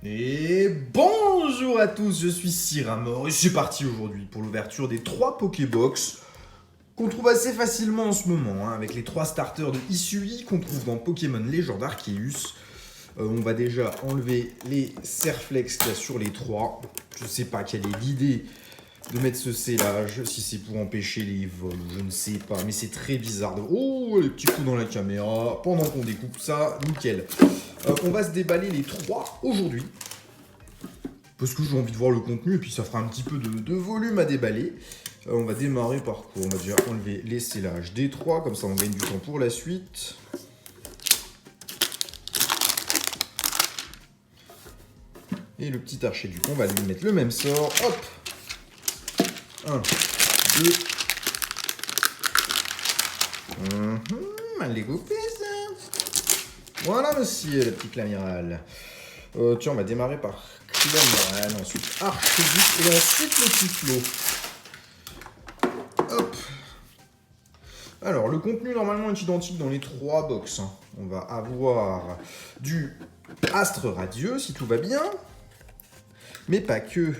Et bonjour à tous, je suis Cyramor et c'est parti aujourd'hui pour l'ouverture des 3 Pokébox qu'on trouve assez facilement en ce moment, avec les 3 starters de Hisui qu'on trouve dans Pokémon Légende Arceus. On va déjà enlever les Serflex qu'il y a sur les 3. Je sais pas quelle est l'idée de mettre ce scellage, si c'est pour empêcher les vols, je ne sais pas, mais c'est très bizarre. Oh, les petits coups dans la caméra, pendant qu'on découpe ça, nickel. On va se déballer les 3 aujourd'hui, parce que j'ai envie de voir le contenu, et puis ça fera un petit peu de volume à déballer. On va démarrer par quoi? On va déjà enlever les scellages des 3, comme ça on gagne du temps pour la suite. Et le petit archiduc, on va lui mettre le même sort, hop. 1, 2. Mal découpé ça. Voilà monsieur, le petit Clamiral. Tiens, on va démarrer par Clamiral, ensuite Archiduc et ensuite le Typhlo. Hop. Alors, le contenu normalement est identique dans les 3 box. On va avoir du Astre Radieux, si tout va bien. Mais pas que.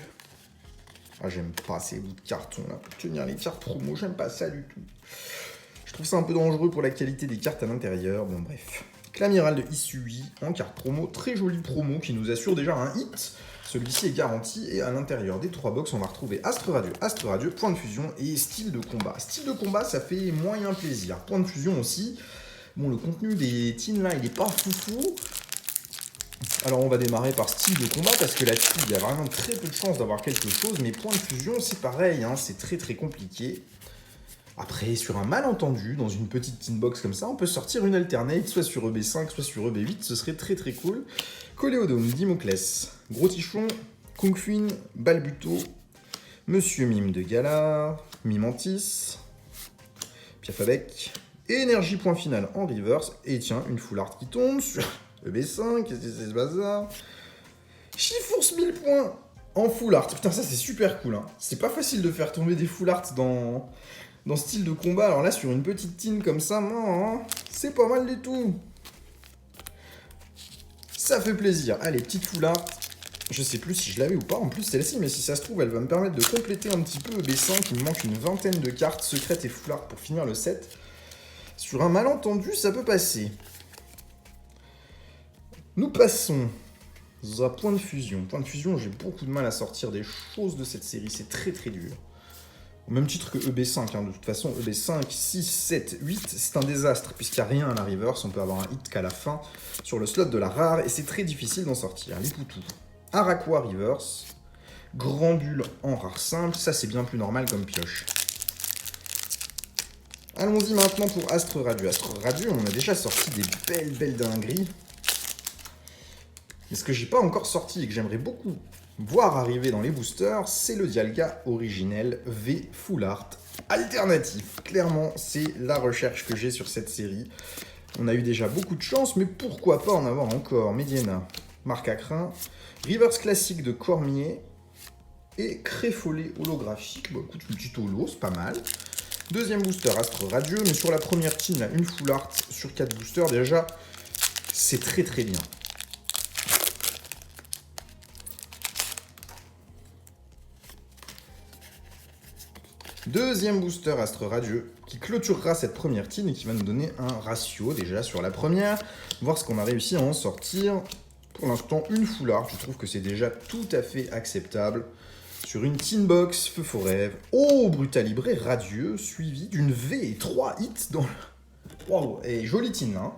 Ah, j'aime pas ces bouts de carton là pour tenir les cartes promo, j'aime pas ça du tout. Je trouve ça un peu dangereux pour la qualité des cartes à l'intérieur. Bon, bref. Clamiral de Hisui en carte promo, très jolie promo qui nous assure déjà un hit. Celui-ci est garanti et à l'intérieur des 3 box, on va retrouver Astre Radieux, point de fusion et style de combat. Style de combat, ça fait moyen plaisir. Point de fusion aussi. Bon, le contenu des teams là, il est pas foufou. Alors on va démarrer par style de combat parce que là-dessus il y a vraiment très peu de chances d'avoir quelque chose, mais point de fusion c'est pareil, c'est très très compliqué. Après, sur un malentendu, dans une petite tin box comme ça, on peut sortir une alternate, soit sur EB5, soit sur EB8, ce serait très très cool. Coléodome, Dimoclès, Gros Tichon, Kung Fuin, Balbuto, Monsieur Mime de Galar, Mimantis, Piafabec, et Énergie point final en reverse, et tiens, une full art qui tombe sur EB5, qu'est-ce que c'est ce bazar? Chifourse 1000 points en full art, putain ça c'est super cool, C'est pas facile de faire tomber des full art dans style de combat, alors là sur une petite tin comme ça, c'est pas mal du tout. Ça fait plaisir. Allez, petite full art. Je sais plus si je l'avais ou pas, en plus celle-ci, mais si ça se trouve, elle va me permettre de compléter un petit peu EB5. Il me manque une vingtaine de cartes secrètes et full art pour finir le set. Sur un malentendu, ça peut passer. Nous passons à point de fusion. Point de fusion, j'ai beaucoup de mal à sortir des choses de cette série, c'est très très dur. Au même titre que EB5, de toute façon, EB5, 6, 7, 8, c'est un désastre, puisqu'il n'y a rien à la reverse, on peut avoir un hit qu'à la fin, sur le slot de la rare, et c'est très difficile d'en sortir. Les poutous. Araquois reverse, Grandule en rare simple, ça c'est bien plus normal comme pioche. Allons-y maintenant pour Astre Radieux. Astre Radieux, on a déjà sorti des belles dingueries. Mais ce que j'ai pas encore sorti et que j'aimerais beaucoup voir arriver dans les boosters, c'est le Dialga originel V Full Art alternatif. Clairement, c'est la recherche que j'ai sur cette série. On a eu déjà beaucoup de chance, mais pourquoi pas en avoir encore? Mediana, Marc Acrin, Reverse classique de Cormier et Créfollet holographique. Bon, écoute, une petite holo, c'est pas mal. Deuxième booster, Astre Radieux, mais sur la première team, là, une Full Art sur 4 boosters, déjà, c'est très très bien. Deuxième booster Astre Radieux qui clôturera cette première team et qui va nous donner un ratio déjà sur la première. Voir ce qu'on a réussi à en sortir. Pour l'instant, une full art. Je trouve que c'est déjà tout à fait acceptable. Sur une tin box, Feu Faux Rêve. Oh, Brutalibré Radieux, suivi d'une V et 3 hits dans le... Waouh, et jolie tin,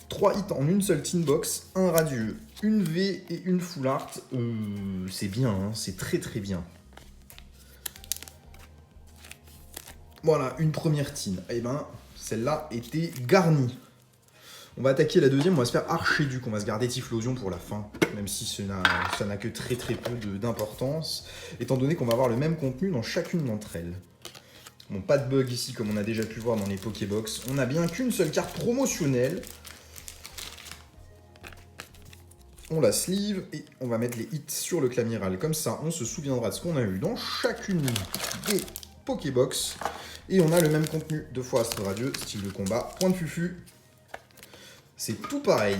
3 hits en une seule tin box, un Radieux, une V et une full art. C'est bien, c'est très très bien. Voilà, une première tin. Eh ben, celle-là était garnie. On va attaquer la deuxième, on va se faire Archiduc. On va se garder Typhlosion pour la fin, même si ça n'a que très très peu d'importance, étant donné qu'on va avoir le même contenu dans chacune d'entre elles. Bon, pas de bug ici, comme on a déjà pu voir dans les Pokébox. On n'a bien qu'une seule carte promotionnelle. On la sleeve et on va mettre les hits sur le Clamiral. Comme ça, on se souviendra de ce qu'on a eu dans chacune des Pokébox. Et on a le même contenu, 2 fois Astre Radieux, style de combat, point de fufu. C'est tout pareil.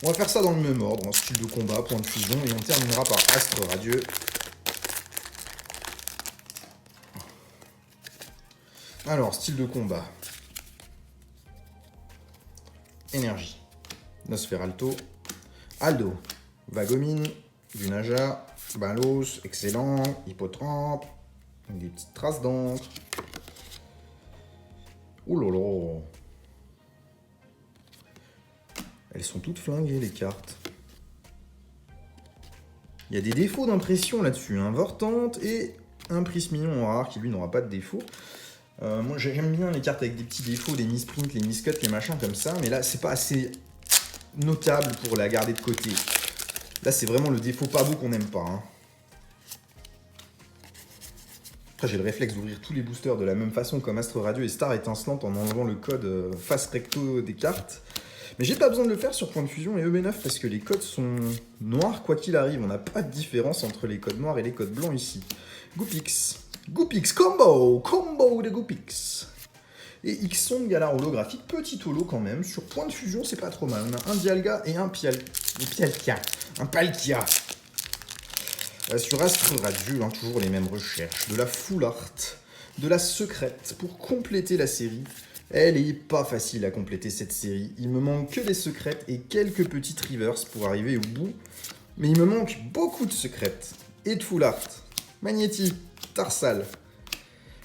On va faire ça dans le même ordre, en style de combat, point de fusion, et on terminera par Astre Radieux. Alors, style de combat. Énergie. Nosferalto. Aldo. Vagomine. Dunaja. Balos. Excellent. Hippotrampe. Des petites traces d'encre. Ouh là là. Elles sont toutes flinguées, les cartes. Il y a des défauts d'impression là-dessus. Hein. Vortante et un Prismillon en rare qui, lui, n'aura pas de défaut. Moi, j'aime bien les cartes avec des petits défauts, des misprints, les miscuts, les machins comme ça. Mais là, c'est pas assez notable pour la garder de côté. Là, c'est vraiment le défaut pas beau qu'on n'aime pas. Hein. Après, j'ai le réflexe d'ouvrir tous les boosters de la même façon comme Astre Radieux et Star Étincelante en enlevant le code face recto des cartes. Mais j'ai pas besoin de le faire sur Point de Fusion et EB9 parce que les codes sont noirs quoi qu'il arrive. On n'a pas de différence entre les codes noirs et les codes blancs ici. Goopix. Goopix combo. Combo de Goopix. Et X-Song Galar holographique. Petit holo quand même. Sur Point de Fusion, c'est pas trop mal. On a un Dialga et un Palkia. Un Palkia. Sur Astre Radieux, hein, toujours les mêmes recherches. De la full art. De la secrète pour compléter la série. Elle est pas facile à compléter cette série. Il me manque que des secrètes et quelques petites reverse pour arriver au bout. Mais il me manque beaucoup de secrètes et de full art. Magnéti, Tarsal,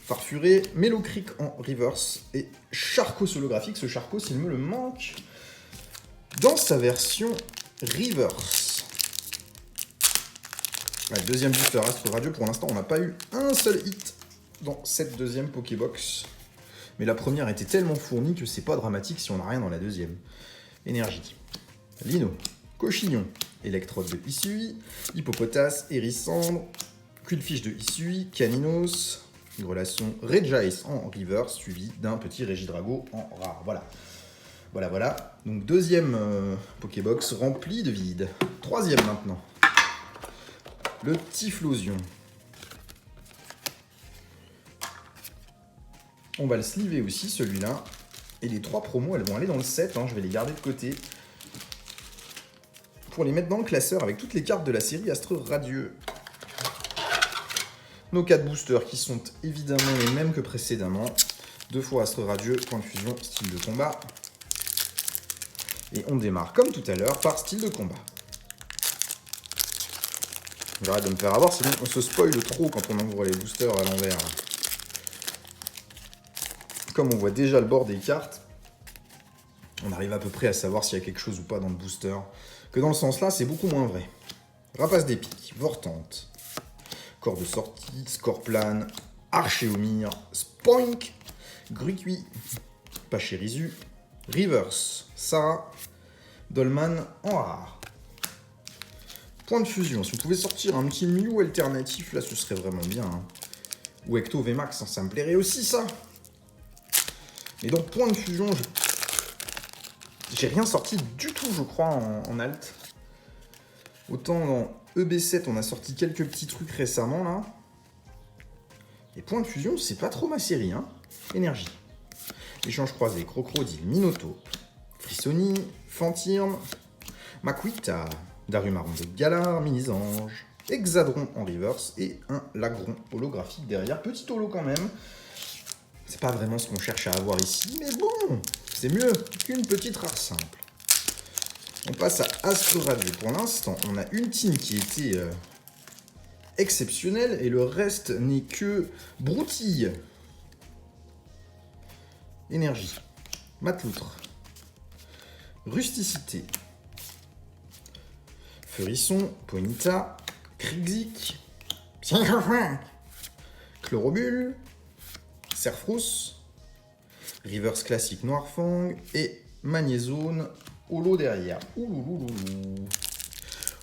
Farfuré, Mélocric en reverse et Charcos holographique. Ce Charcos, il me le manque dans sa version reverse. Ouais, deuxième booster Astre Radieux. Pour l'instant, on n'a pas eu un seul hit dans cette deuxième Pokébox. Mais la première était tellement fournie que c'est pas dramatique si on n'a rien dans la deuxième. Énergie. Lino. Cochignon. Électrode de Isui. Hippopotas. Hérissandre. Quillfish de Isui. Caninos. Une relation Regice en reverse suivi d'un petit Régidrago en rare. Voilà. Donc deuxième Pokébox remplie de vide. Troisième maintenant. Le Typhlosion. On va le sliver aussi, celui-là. Et les 3 promos, elles vont aller dans le set. Hein. Je vais les garder de côté. Pour les mettre dans le classeur avec toutes les cartes de la série Astre Radieux. Nos 4 boosters qui sont évidemment les mêmes que précédemment. 2 fois Astre Radieux, point de fusion, style de combat. Et on démarre comme tout à l'heure par style de combat. J'arrête de me faire avoir, sinon on se spoil trop quand on ouvre les boosters à l'envers. Comme on voit déjà le bord des cartes, on arrive à peu près à savoir s'il y a quelque chose ou pas dans le booster. Que dans le sens là, c'est beaucoup moins vrai. Rapace d'épique, Vortante, Corps de sortie, Scorplane, Archéomir, Spoink, Gruqui, Pachirisu, Reverse, Sarah, Dolman en rare. Point de fusion, si on pouvait sortir un petit Mew alternatif, là ce serait vraiment bien. Hein. Ou Ecto VMAX, hein, ça me plairait aussi ça. Mais donc, point de fusion, j'ai rien sorti du tout, je crois, en alt. Autant dans EB7, on a sorti quelques petits trucs récemment, là. Et point de fusion, c'est pas trop ma série, hein. Énergie. Échange croisé, Crocodile, Minotaur, Frissoni, Fantirme, Makuita, Darumaron de Galar, Mini-Ange, Hexadron en reverse et un Lagron holographique derrière. Petit holo quand même. C'est pas vraiment ce qu'on cherche à avoir ici, mais bon, c'est mieux qu'une petite rare simple. On passe à Astre Radieux. Pour l'instant, on a une team qui était exceptionnelle et le reste n'est que broutille. Énergie. Matloutre. Rusticité. Feurisson. Ponyta. Krixik. Chlorobule. Serfrousse, Reverse classique Noirfang et Magnézone holo derrière. Ouloulouloulou.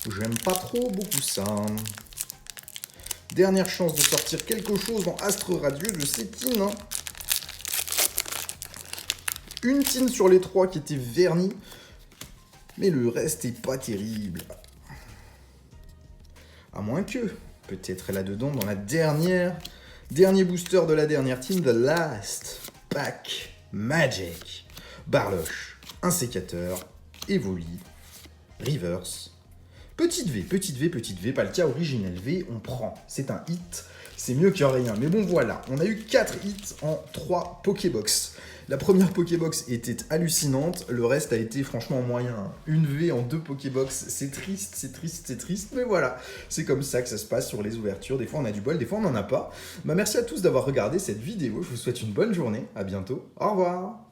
J'aime pas trop beaucoup ça. Dernière chance de sortir quelque chose dans Astre Radieux de ces tines. Hein. Une tine sur les 3 qui était vernie, mais le reste est pas terrible. À moins que, peut-être là-dedans, dans la dernier booster de la dernière team, The Last Pack Magic. Barloche, un sécateur, Evoli, reverse. Petite V, petite V, petite V, pas le cas originel V, on prend. C'est un hit, c'est mieux que rien. Mais bon voilà, on a eu 4 hits en 3 Pokébox. La première Pokébox était hallucinante, le reste a été franchement moyen. Une V en 2 Pokébox, c'est triste, c'est triste, c'est triste, mais voilà. C'est comme ça que ça se passe sur les ouvertures, des fois on a du bol, des fois on n'en a pas. Merci à tous d'avoir regardé cette vidéo, je vous souhaite une bonne journée, à bientôt, au revoir.